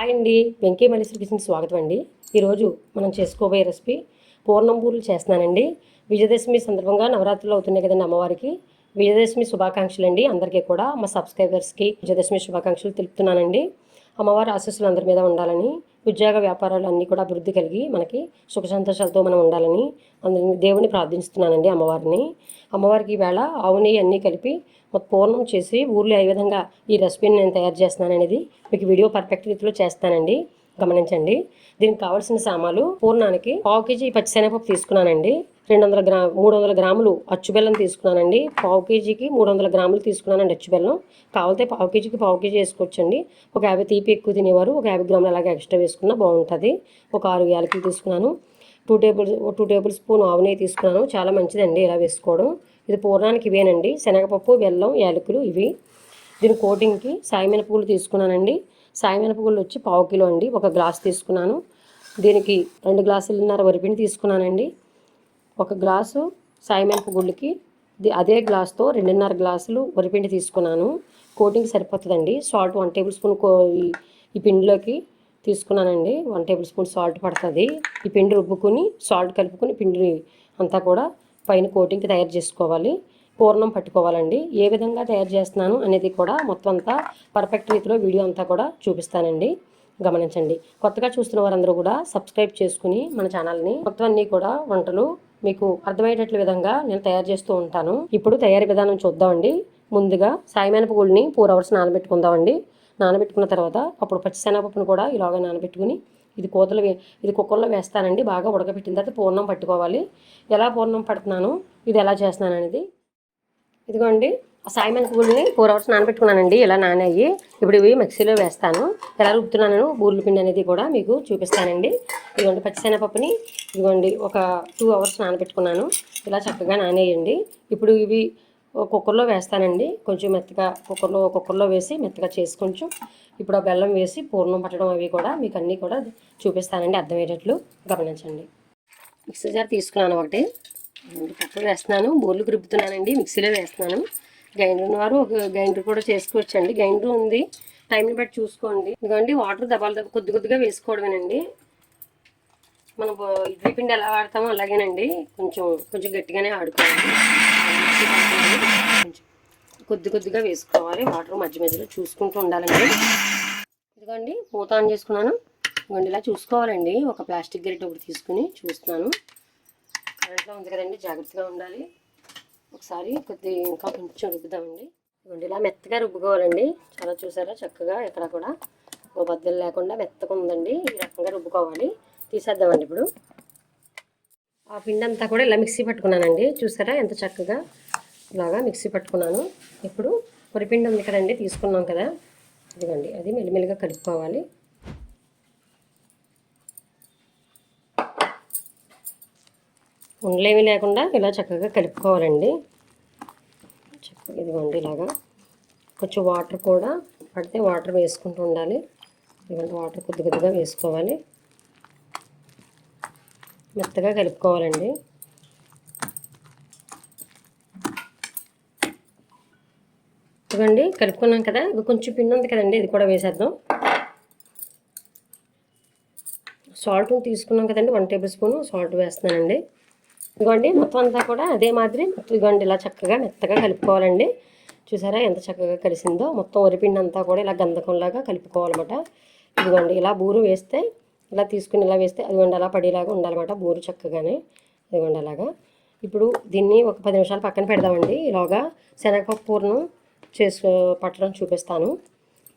Hi అండి, వెంకీ మల్లేశ్వరి కిచెన్కి స్వాగతం అండి. ఈరోజు మనం చేసుకోబోయే రెసిపీ పూర్ణం బూరెలు చేస్తున్నానండి. విజయదశమి సందర్భంగా నవరాత్రులు అవుతున్నాయి కదండి అమ్మవారికి. విజయదశమి శుభాకాంక్షలు అండి. అందరికీ కూడా మా సబ్స్క్రైబర్స్కి విజయదశమి శుభాకాంక్షలు తెలుపుతున్నానండి. అమ్మవారి ఆశీస్సులు అందరి మీద ఉండాలని, ఉద్యోగ వ్యాపారాలు అన్నీ కూడా అభివృద్ధి కలిగి మనకి సుఖ సంతోషాలతో మనం ఉండాలని అందరినీ దేవుని ప్రార్థిస్తున్నానండి. అమ్మవారికి ఈవేళ ఆవు నెయ్యి అన్నీ కలిపి పూర్ణం చేసి ఊర్లో ఏ విధంగా ఈ రెసిపీని నేను తయారు చేస్తున్నాను అనేది మీకు వీడియో పర్ఫెక్ట్ రీతిలో చేస్తానండి, గమనించండి. దీనికి కావాల్సిన సామాన్లు: పూర్ణానికి పావు కేజీ పచ్చిశనగపప్పు తీసుకున్నానండి, 300 గ్రాములు అచ్చుబెల్లం తీసుకున్నానండి. పావు కేజీకి 300 గ్రాములు తీసుకున్నానండి అచ్చుబెల్లం. కావాలితే పావు కేజీకి పావు కేజీ వేసుకోవచ్చండి. ఒక 50 తీపి ఎక్కువ తినేవారు ఒక 50 గ్రాములు అలాగే ఎక్స్ట్రా వేసుకున్నా బాగుంటుంది. ఒక 6 యాలకులు తీసుకున్నాను. 2 టేబుల్ స్పూన్ ఆవు నెయ్యి తీసుకున్నాను. చాలా మంచిదండి ఇలా వేసుకోవడం. ఇది పూర్ణానికి ఇవేనండి: శనగపప్పు, బెల్లం, యాలకులు ఇవి. దీని కోటింగ్కి సాయి మినపగుళ్ళు తీసుకున్నానండి. సాయి మినపగుళ్ళు వచ్చి పావు కిలో అండి. ఒక గ్లాస్ తీసుకున్నాను. దీనికి 2 గ్లాసులున్నర వరిపిండి తీసుకున్నానండి. 1 గ్లాసు సాయి మినపగుళ్ళకి అదే గ్లాస్తో 2.5 గ్లాసులు వరిపిండి తీసుకున్నాను. కోటింగ్ సరిపోతుందండి. సాల్ట్ 1 టేబుల్ స్పూన్ ఈ పిండిలోకి తీసుకున్నానండి. 1 టేబుల్ స్పూన్ సాల్ట్ పడుతుంది. ఈ పిండి రుబ్బుకుని సాల్ట్ కలుపుకొని పిండి అంతా కూడా పైన కోటింగ్కి తయారు చేసుకోవాలి. పూర్ణం పట్టుకోవాలండి. ఏ విధంగా తయారు చేస్తున్నాను అనేది కూడా మొత్తం అంతా పర్ఫెక్ట్ రీతిలో వీడియో అంతా కూడా చూపిస్తానండి, గమనించండి. కొత్తగా చూస్తున్న వారందరూ కూడా సబ్స్క్రైబ్ చేసుకుని మన ఛానల్ని మొత్తం అన్నీ కూడా వంటలు మీకు అర్థమయ్యేటట్లు విధంగా నేను తయారు చేస్తూ ఉంటాను. ఇప్పుడు తయారీ విధానం చూద్దామండి. ముందుగా సాయి మినపగుళ్ళని 4 hours నానబెట్టుకుందామండి. నానబెట్టుకున్న తర్వాత అప్పుడు పచ్చిశనగపప్పును కూడా ఇలాగా నానబెట్టుకుని ఇది కుక్కర్లో వేస్తానండి. బాగా ఉడకబెట్టిన తర్వాత పూర్ణం పట్టుకోవాలి. ఎలా పూర్ణం పడుతున్నాను, ఇది ఎలా చేస్తున్నాను అనేది ఇదిగోండి. ఆ సాయి మినపగుళ్ళని 4 hours నానబెట్టుకున్నానండి. ఇలా నానాయి. ఇప్పుడు ఇవి మిక్సీలో వేస్తాను. ఎలా రుబ్బుతున్నాను బూరెల పిండి అనేది కూడా మీకు చూపిస్తానండి. ఇదిగోండి పచ్చిశనగపప్పుని ఇదిగోండి ఒక 2 hours నానబెట్టుకున్నాను. ఇలా చక్కగా నానేయండి. ఇప్పుడు ఇవి కుక్కర్లో వేస్తానండి. కొంచెం మెత్తగా కుక్కర్లో వేసి మెత్తగా చేసి కొంచెం ఇప్పుడు ఆ బెల్లం వేసి పూర్ణం పట్టడం అవి కూడా మీకు అన్నీ కూడా చూపిస్తానండి, అర్థమయ్యేటట్లు గమనించండి. మిక్సీ జార్ తీసుకున్నాను ఒకటి. పప్పు వేస్తున్నాను. బూరెలు రుబ్బుతున్నానండి. మిక్సీలో వేస్తున్నాను. గ్రైండర్ ఉన్నవారు ఒక గ్రైండర్ కూడా చేసుకోవచ్చండి. గ్రైండర్ ఉంది, టైంని బట్టి చూసుకోండి. ఇదిగోండి వాటర్ దబాలు కొద్దిగా వేసుకోవడమేనండి. మనం ఇడ్లీ పిండి ఎలా వాడతామో అలాగేనండి. కొంచెం గట్టిగానే ఆడుకోవాలి. కొద్దిగా వేసుకోవాలి. వాటర్ మధ్యలో చూసుకుంటూ ఉండాలండి. ఇదిగోండి మూత ఆన్ చేసుకున్నాను. ఇదిగోండి ఇలా చూసుకోవాలండి. ఒక ప్లాస్టిక్ గరిటె ఒకటి తీసుకుని చూస్తున్నాను. కరెంట్లో ఉంది కదండి, జాగ్రత్తగా ఉండాలి. ఒకసారి ఇంకా కొంచెం రుబ్బుదామండి. ఇదిగోండి ఇలా మెత్తగా రుబ్బుకోవాలండి. చాలా చూసారా చక్కగా ఎక్కడ కూడా ఓ బద్దలు లేకుండా మెత్తగా ఉందండి. ఈ రకంగా రుబ్బుకోవాలి. తీసేద్దామండి. ఇప్పుడు ఆ పిండి అంతా కూడా ఇలా మిక్సీ పట్టుకున్నానండి. చూసారా ఎంత చక్కగా ఇలాగా మిక్సీ పట్టుకున్నాను. ఇప్పుడు వరిపిండి ఉంది కదండి, తీసుకున్నాం కదా, ఇదిగోండి అది మెల్లిమెల్లిగా కలుపుకోవాలి. ఉండలేమి లేకుండా ఇలా చక్కగా కలుపుకోవాలండి. ఇదిగోండి ఇలాగా కొంచెం వాటర్ కూడా పడితే వాటర్ వేసుకుంటూ ఉండాలి. ఇదిగోండి వాటర్ కొద్దిగా వేసుకోవాలి. మెత్తగా కలుపుకోవాలండి. ఇదిగోండి కలుపుకున్నాం కదా. ఇది కొంచెం పిండి ఉంది కదండి, ఇది కూడా వేసేద్దాం. సాల్ట్ తీసుకున్నాం కదండి, 1 టేబుల్ స్పూన్ సాల్ట్ వేస్తున్నానండి. ఇదిగోండి మొత్తం అంతా కూడా అదే మాదిరి ఇదిగోండి ఇలా చక్కగా మెత్తగా కలుపుకోవాలండి. చూసారా ఎంత చక్కగా కలిసిందో. మొత్తం వరిపిండి అంతా కూడా ఇలా గంధకంలాగా కలుపుకోవాలన్నమాట. ఇదిగోండి ఇలా బూరు వేస్తే ఇలా తీసుకుని ఇలా వేస్తే అదిగోండి అలా పడేలాగా ఉండాలన్నమాట బూరు చక్కగానే. ఇదిగోండి అలాగా. ఇప్పుడు దీన్ని ఒక 10 నిమిషాలు పక్కన పెడదామండి. ఇలాగా శనగపప్పు పూర్ణం పట్టడం చూపిస్తాను.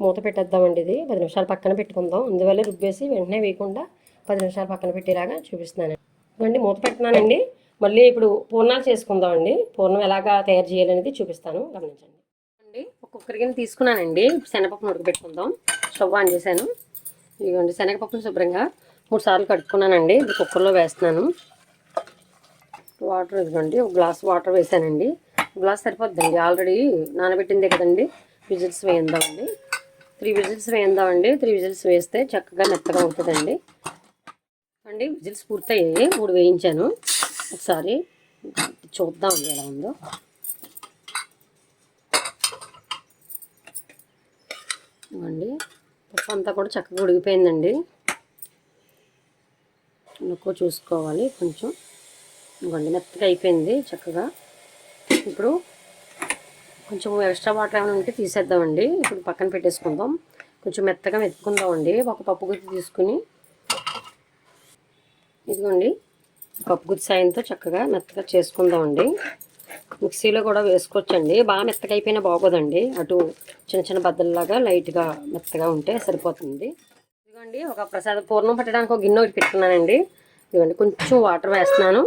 మూత పెట్టేద్దామండి. ఇది 10 నిమిషాలు పక్కన పెట్టుకుందాం. అందువల్ల రుబ్బేసి వెంటనే వేయకుండా 10 నిమిషాలు పక్కన పెట్టేలాగా చూపిస్తున్నాను. ఇదిగోండి మూత పెడుతున్నానండి. మళ్ళీ ఇప్పుడు పూర్ణాలు చేసుకుందామండి. పూర్ణం ఎలాగా తయారు చేయాలనేది చూపిస్తాను, గమనించండి. అండి ఒక కుక్కర్ గిన్నె తీసుకున్నానండి. శనగపప్పును ఉడకబెట్టుకుందాం. స్టవ్ ఆన్ చేశాను. ఇదిగోండి శనగపప్పును శుభ్రంగా 3 సార్లు కడుక్కున్నానండి. ఇది కుక్కర్లో వేస్తున్నాను. వాటర్ ఇదిగోండి ఒక గ్లాస్ వాటర్ వేసానండి. గ్లాస్ సరిపోద్దండి, ఆల్రెడీ నానబెట్టిందే కదండి. విజిల్స్ వేయిందామండి. 3 విజిల్స్ వేయిందామండి. 3 విజిల్స్ వేస్తే చక్కగా మెత్తగా ఉంటుందండి. అండి విజిల్స్ పూర్తయ్యాయి. 3 వేయించాను. ఒకసారి చూద్దామండి ఎలా ఉందో. ఇవ్వండి పప్పు అంతా కూడా చక్కగా ఉడికిపోయిందండి. ఎక్కువ చూసుకోవాలి కొంచెం. ఇవ్వండి మెత్తగా అయిపోయింది చక్కగా. ఇప్పుడు కొంచెం ఎక్స్ట్రా వాటర్ ఏమైనా ఉంటే తీసేద్దామండి. ఇప్పుడు పక్కన పెట్టేసుకుందాం. కొంచెం మెత్తగా మెత్తుకుందామండి. ఒక పప్పు గుత్తి తీసుకుని ఇదిగోండి పప్పు గుత్తి సాయంతో చక్కగా మెత్తగా చేసుకుందామండి. మిక్సీలో కూడా వేసుకోవచ్చండి. బాగా మెత్తగా అయిపోయినా బాగోదండి. అటు చిన్న చిన్న బద్దల్లాగా లైట్గా మెత్తగా ఉంటే సరిపోతుంది. ఇదిగోండి ఒక ప్రసాద పూర్ణం పట్టడానికి ఒక గిన్నె ఒకటి పెట్టుకున్నానండి. ఇదిగోండి కొంచెం వాటర్ వేస్తున్నాను.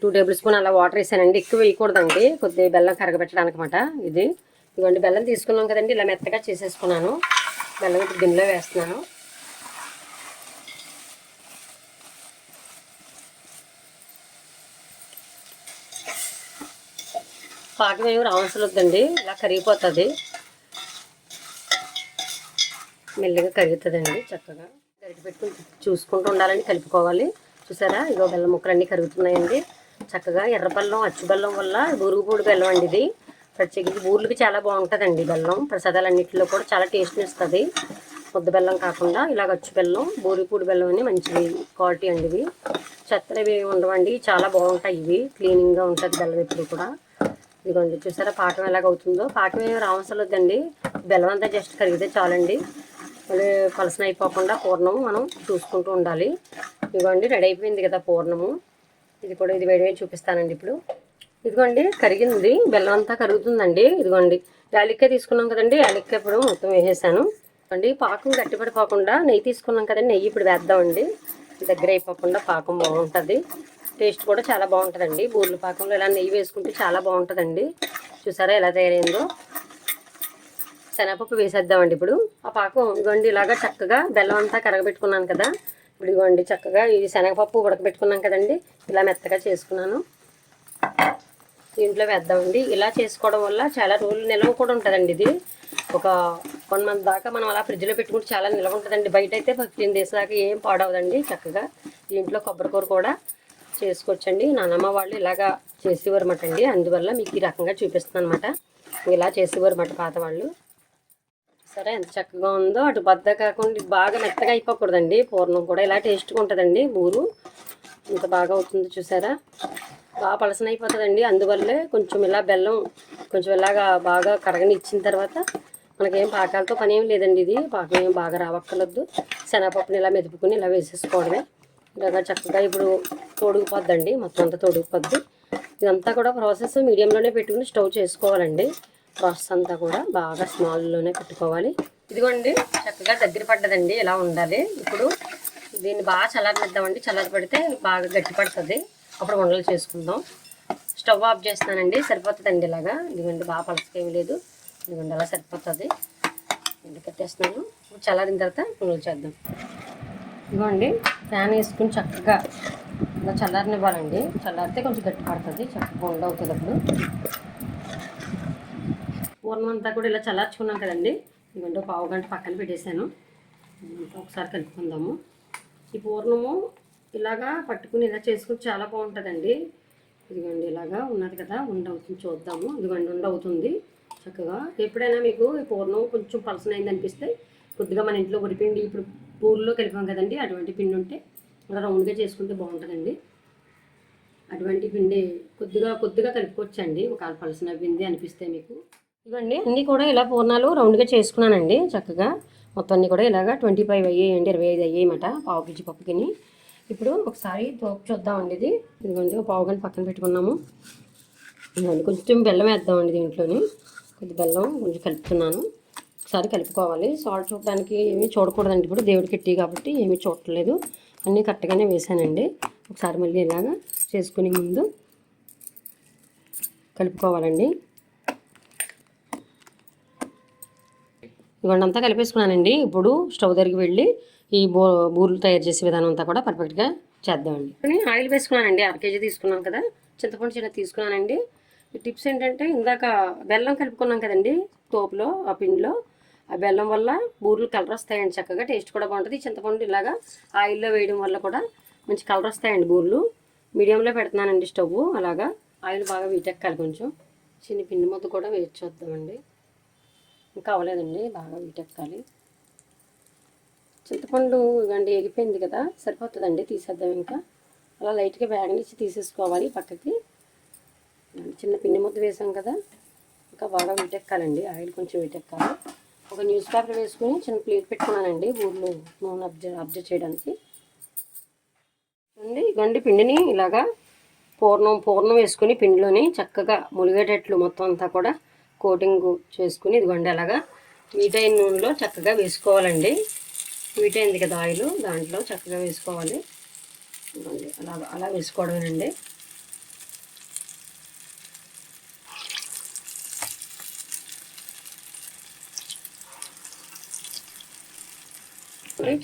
2 టేబుల్ స్పూన్ అలా వాటర్ వేసానండి. ఎక్కువ వేయకూడదండి, కొద్దిగా బెల్లం కరగబెట్టడానికి అనమాట ఇది. ఇదిగోండి బెల్లం తీసుకున్నాం కదండి, ఇలా మెత్తగా చేసేసుకున్నాను. బెల్లం ఇప్పుడు గిన్నెలో వేస్తున్నాను. పాకం ఏమి రావాల్సి వద్దండి, ఇలా కరిగిపోతుంది. మెల్లగా కరుగుతుందండి. చక్కగా గరిటె పెట్టుకుని చూసుకుంటూ ఉండాలని కలుపుకోవాలి. చూసారా ఇగో బెల్లం ముక్కలన్నీ కరుగుతున్నాయండి. చక్కగా ఎర్ర బెల్లం అచ్చు బెల్లం వల్ల బూరుగుపూడి బెల్లం అండి ఇది. ప్రత్యేకించి బూర్లకి చాలా బాగుంటుందండి బెల్లం. ప్రసాదాలన్నింటిలో కూడా చాలా టేస్ట్ని ఇస్తుంది. ముద్ద బెల్లం కాకుండా ఇలాగ అచ్చు బెల్లం బూరుగుపూడి బెల్లం అని మంచిది క్వాలిటీ అండి. ఇవి చెత్తలు ఇవి ఉండవండి, చాలా బాగుంటాయి. ఇవి క్లీనింగ్గా ఉంటుంది బెల్లం ఎప్పుడు కూడా. ఇదిగోండి చూసారా పాకం ఎలాగవుతుందో. పాకం ఏమి రావసరం వద్దండి, బెల్లం అంతా జస్ట్ కరిగితే చాలండి. మళ్ళీ పలసన అయిపోకుండా పూర్ణం మనం చూసుకుంటూ ఉండాలి. ఇదిగోండి రెడీ అయిపోయింది కదా పూర్ణము. ఇది కూడా ఇది వేడి చూపిస్తానండి ఇప్పుడు. ఇదిగోండి కరిగింది, బెల్లం అంతా కరుగుతుందండి. ఇదిగోండి యాలక్కాయ తీసుకున్నాం కదండి, యాలక్కాయ ఇప్పుడు మొత్తం వేసేసాను అండి. పాకం గట్టిపడిపోకుండా నెయ్యి తీసుకున్నాం కదండి, నెయ్యి ఇప్పుడు వేద్దామండి. దగ్గర అయిపోకుండా పాకం బాగుంటుంది. టేస్ట్ కూడా చాలా బాగుంటుందండి. బూర్ల పాకంలో ఇలా నెయ్యి వేసుకుంటే చాలా బాగుంటుందండి. చూసారా ఎలా తయారైందో. శనగపప్పు వేసేద్దామండి ఇప్పుడు. ఆ పాకం ఇదిగోండి ఇలాగా చక్కగా బెల్లం అంతా కరగబెట్టుకున్నాను కదా. ఇప్పుడు ఇదిగోండి చక్కగా ఈ శనగపప్పు ఉడకబెట్టుకున్నాం కదండి, ఇలా మెత్తగా చేసుకున్నాను. దీంట్లో వేద్దామండి. ఇలా చేసుకోవడం వల్ల చాలా రోజులు నిల్వ కూడా ఉంటుందండి. ఇది ఒక 1 మంత్ దాకా మనం అలా ఫ్రిడ్జ్లో పెట్టుకుంటే చాలా నిల్వ ఉంటుందండి. బయట అయితే 15 డేస్ దాకా ఏం పాడవదండి. చక్కగా దీంట్లో కొబ్బరికూర కూడా చేసుకోవచ్చండి. నానమ్మ వాళ్ళు ఇలాగా చేసేవారన్నమాట అండి. అందువల్ల మీకు ఈ రకంగా చూపిస్తున్నాను అనమాట. ఇలా చేసేవారన్నమాట పాత వాళ్ళు. సరే ఎంత చక్కగా ఉందో. అటు బద్ద కాకుండా బాగా మెత్తగా అయిపోకూడదండి. పూర్ణం కూడా ఇలా టేస్ట్గా ఉంటుందండి. బూరు ఇంత బాగా అవుతుంది చూసారా, బాగా పలసన అయిపోతుందండి. అందువల్లే కొంచెం ఇలా బెల్లం కొంచెం ఇలాగా బాగా కరగని ఇచ్చిన తర్వాత మనకేం పాకాలతో పని ఏం లేదండి. ఇది పాకం ఏం బాగా రావక్కర్లేదు. శనగపప్పుని ఇలా మెదుపుకుని ఇలా వేసేసుకోవడమే. ఇలాగా చక్కగా ఇప్పుడు తోడుకుపోద్దండి, మొత్తం అంతా తోడుకుపోద్ది. ఇదంతా కూడా ప్రాసెస్ మీడియంలోనే పెట్టుకుని స్టవ్ చేసుకోవాలండి. ప్రాసెస్ అంతా కూడా బాగా స్మాల్లోనే పెట్టుకోవాలి. ఇదిగోండి చక్కగా దగ్గర పడ్డదండి, ఇలా ఉండాలి. ఇప్పుడు దీన్ని బాగా చల్లారనిద్దామండి. చల్లారి పడితే బాగా గట్టి పడుతుంది. అప్పుడు ఉండలు చేసుకుందాం. స్టవ్ ఆఫ్ చేస్తానండి, సరిపోతుందండి. ఇలాగా ఇదిగోండి బాగా పలసకేమీ లేదు. ఇదిగోండి అలా సరిపోతుంది. ఎండు కట్టేస్తున్నాను. ఇప్పుడు చల్లారిన తర్వాత ఉండలు చేద్దాం. ఇదిగోండి ఫ్యాన్ వేసుకుని చక్కగా ఇలా చల్లారనివ్వాలండి. చల్లారితే కొంచెం గట్టి పడుతుంది, చక్కగా ఉండవుతుంది. అప్పుడు పూర్ణం అంతా కూడా ఇలా చల్లార్చుకున్నాం కదండి. ఇదిగోండి 1/2 గంట పక్కన పెట్టేశాను. ఒకసారి కలుపుకుందాము. ఈ పూర్ణము ఇలాగా పట్టుకుని ఇలా చేసుకుని చాలా బాగుంటుందండి. ఇదిగోండి ఇలాగా ఉన్నది కదా, ఉండవుతుంది చూద్దాము. ఇదిగోండి ఉండవుతుంది చక్కగా. ఎప్పుడైనా మీకు ఈ పూర్ణం కొంచెం పలసనైంది అనిపిస్తే కొద్దిగా మన ఇంట్లో వరిపిండి ఇప్పుడు పూర్లో కలిపాం కదండి, అటువంటి పిండి ఉంటే ఇలా రౌండ్గా చేసుకుంటే బాగుంటుందండి. అటువంటి పిండి కొద్దిగా కలుపుకోవచ్చండి ఒకవేళ పలసన పిండి అనిపిస్తే మీకు. ఇవన్నీ అన్నీ కూడా ఇలా పూర్ణాలు రౌండ్గా చేసుకున్నానండి. చక్కగా మొత్తం అన్నీ కూడా ఇలాగా 25 అయ్యాయండి, 25 అయ్యాయన్నమాట 1/2 కేజీ పప్పుకిని. ఇప్పుడు ఒకసారి తోపు చూద్దామండి. ఇదిగోండి 1/2 గంట పక్కన పెట్టుకున్నాము. ఇదిగోండి కొంచెం బెల్లం వేద్దామండి. దీంట్లోని కొద్ది బెల్లం కొంచెం కలుపుతున్నాను. ఒకసారి కలుపుకోవాలి. సాల్ట్ చూడడానికి ఏమీ చూడకూడదండి. ఇప్పుడు దేవుడికి ఎట్టి కాబట్టి ఏమీ చూడట్లేదు, అన్నీ కరెక్ట్గానే వేసానండి. ఒకసారి మళ్ళీ ఇలాగా చేసుకునే ముందు కలుపుకోవాలండి. ఇవన్నీ అంతా కలిపేసుకున్నానండి. ఇప్పుడు స్టవ్ దగ్గరికి వెళ్ళి ఈ బూర్లు తయారు చేసే విధానం అంతా కూడా పర్ఫెక్ట్గా చేద్దామండి. ఆయిల్ వేసుకున్నానండి. 1/2 కేజీ తీసుకున్నాం కదా, చింతపండు చిన్న తీసుకున్నానండి. ఈ టిప్స్ ఏంటంటే ఇందాక బెల్లం కలుపుకున్నాం కదండి తోపులో, ఆ పిండిలో ఆ బెల్లం వల్ల బూర్లు కలర్ వస్తాయండి. చక్కగా టేస్ట్ కూడా బాగుంటుంది. చింతపండు ఇలాగా ఆయిల్లో వేయడం వల్ల కూడా మంచి కలర్ వస్తాయండి బూర్లు. మీడియంలో పెడుతున్నానండి స్టవ్. అలాగా ఆయిల్ బాగా వీటెక్కాలి. కొంచెం చిన్న పిండి ముద్ద కూడా వేసి చూద్దామండి. ఇంకా అవ్వలేదండి, బాగా వీటెక్కాలి. చింతపండు ఇవ్వండి ఎగిపోయింది కదా, సరిపోతుందండి, తీసేద్దాం. ఇంకా అలా లైట్గా వేగనిచ్చి తీసేసుకోవాలి పక్కకి. చిన్న పిండి ముద్ద వేసాం కదా, ఇంకా బాగా వీటెక్కాలండి, ఆయిల్ కొంచెం వీటెక్కాలి. ఒక న్యూస్ పేపర్ వేసుకుని చిన్న ప్లేట్ పెట్టుకున్నానండి బూరెలు నూనె అబ్జర్వ్ చేయడానికి. ఇవ్వండి పిండిని ఇలాగా పూర్ణం వేసుకుని పిండిలోని చక్కగా ములిగేటట్లు మొత్తం అంతా కూడా కోటింగ్ చేసుకుని ఇదిగోండి అలాగా వీటైన నూనెలో చక్కగా వేసుకోవాలండి. వీటైంది కదా ఆయిల్, దాంట్లో చక్కగా వేసుకోవాలి. ఇదిగోండి అలా వేసుకోవడమేనండి.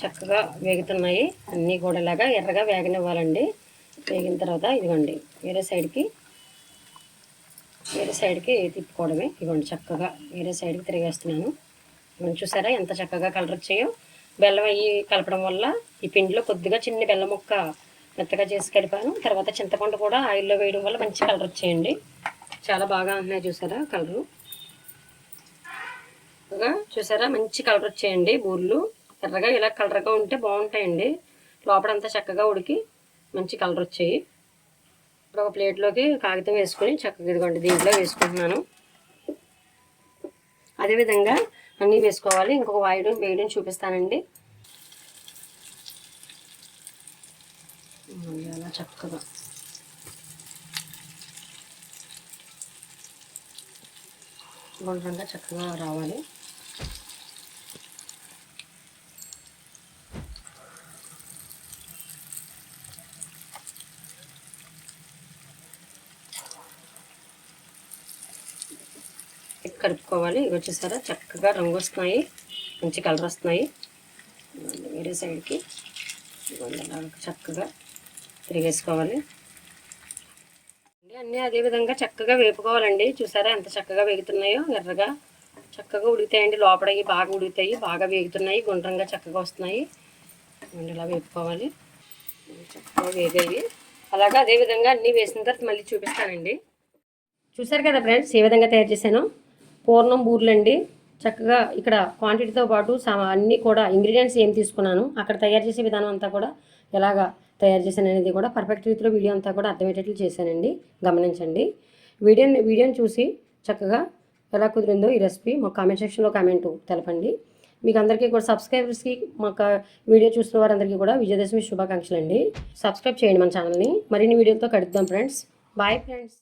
చక్కగా వేగుతున్నాయి అన్నీ కూడా ఇలాగా ఎర్రగా వేగనివ్వాలండి. వేగిన తర్వాత ఇదిగోండి వేరే సైడ్కి తిప్పుకోవడమే. ఇదిగోండి చక్కగా వేరే సైడ్కి తిరిగేస్తున్నాను. ఇవన్నీ చూసారా ఎంత చక్కగా కలర్ వచ్చాయో. బెల్లం అయ్యి కలపడం వల్ల ఈ పిండిలో కొద్దిగా చిన్న బెల్లం ముక్క మెత్తగా చేసి కలిపాను. తర్వాత చింతపండు కూడా ఆయిల్లో వేయడం వల్ల మంచి కలర్ వచ్చాయండి. చాలా బాగా ఉన్నాయి చూసారా కలరు. చూసారా మంచి కలర్ వచ్చాయండి బూరెలు. ఎర్రగా ఇలా కలర్గా ఉంటే బాగుంటాయండి. లోపలంతా చక్కగా ఉడికి మంచి కలర్ వచ్చాయి. ఇప్పుడు ఒక ప్లేట్లోకి కాగితం వేసుకొని చక్కగా ఇదిగోండి దీంట్లో వేసుకుంటున్నాను. అదేవిధంగా అన్నీ వేసుకోవాలి. ఇంకొక వేయడం చూపిస్తానండి. అలా చక్కగా గుండ్రంగా చక్కగా రావాలి. కలుపుకోవాలి. ఇవి వచ్చేసారా చక్కగా రంగు వస్తున్నాయి, మంచి కలర్ వస్తున్నాయి. వేరే సైడ్కి చక్కగా తిరిగేసుకోవాలి. అన్నీ అదేవిధంగా చక్కగా వేపుకోవాలండి. చూసారా ఎంత చక్కగా వేగుతున్నాయో, ఎర్రగా చక్కగా ఉడుకుతాయండి. లోపల బాగా ఉడుకుతాయి, బాగా వేగుతున్నాయి, గుండ్రంగా చక్కగా వస్తున్నాయి. ఇలా వేపుకోవాలి. చక్కగా వేగాయి. అలాగా అదేవిధంగా అన్నీ వేసిన తర్వాత మళ్ళీ చూపిస్తానండి. చూసారు కదా ఫ్రెండ్స్ ఏ విధంగా తయారు చేశాను. పూర్ణం బూరెలండి. చక్కగా ఇక్కడ క్వాంటిటీతో పాటు అన్నీ కూడా ఇంగ్రీడియంట్స్ ఏం తీసుకున్నాను, అక్కడ తయారు చేసే విధానం అంతా కూడా ఎలాగా తయారు చేశాను అనేది కూడా పర్ఫెక్ట్ రీతిలో వీడియో అంతా కూడా అర్థమయ్యేటట్లు చేశానండి. గమనించండి. వీడియోని చూసి చక్కగా ఎలా కుదిరిందో ఈ రెసిపీ మా కామెంట్ సెక్షన్లో కామెంట్ తెలపండి. మీకు అందరికీ కూడా సబ్స్క్రైబర్స్కి మాకు వీడియో చూస్తున్న వారందరికీ కూడా విజయదశమి శుభాకాంక్షలు అండి. సబ్స్క్రైబ్ చేయండి మన ఛానల్ని. మరిన్ని వీడియోలతో కలుద్దాం ఫ్రెండ్స్. Bye friends.